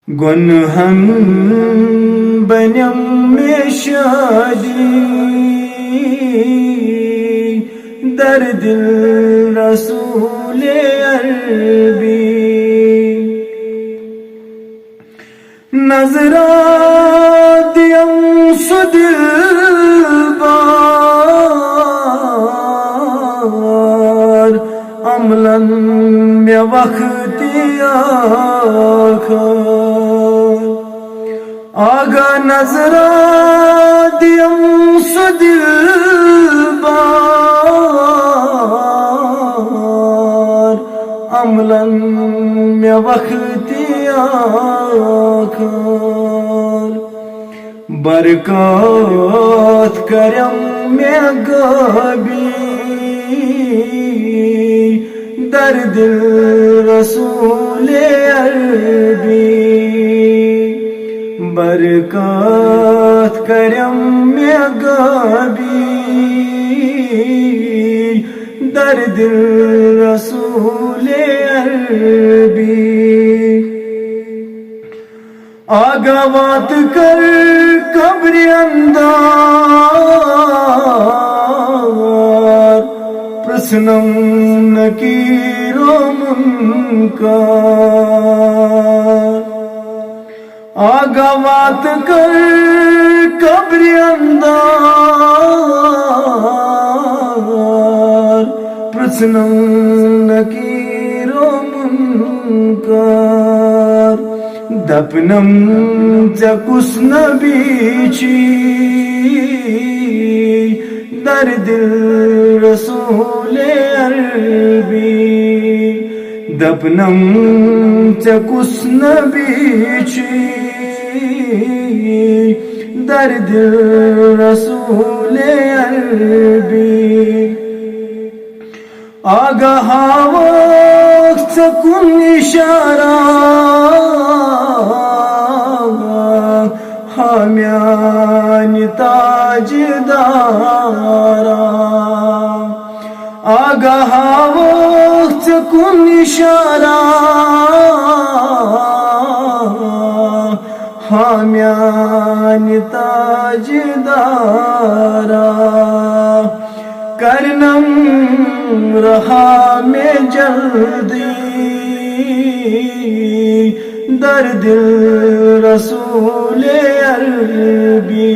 گنہم بنم میں شادی در دل رسول عربی نظراتیم سد بار عملاً میں وقت آخر آگا نظراتیم سد بار عملاً میں وقت آخر برکات کرم میں غابی در دل رسول عربی برکات کرم میں غابی در دل رسول عربی آگاوات کر قبر اندار پرسنم نکیر و منکر آگاوات کر قبر اندار پرسنم نکیر و منکر دپنم چکس نبیچی در دل رسول عربی دپنم چکس نبیچی در دل رسول عربی آگاہ وقت کن اشارہ حامیان تاجدارا آگاہ وقت کن اشارہ حامیان تاجدارا کرنم رہا میں جلدی در دل رسول عربی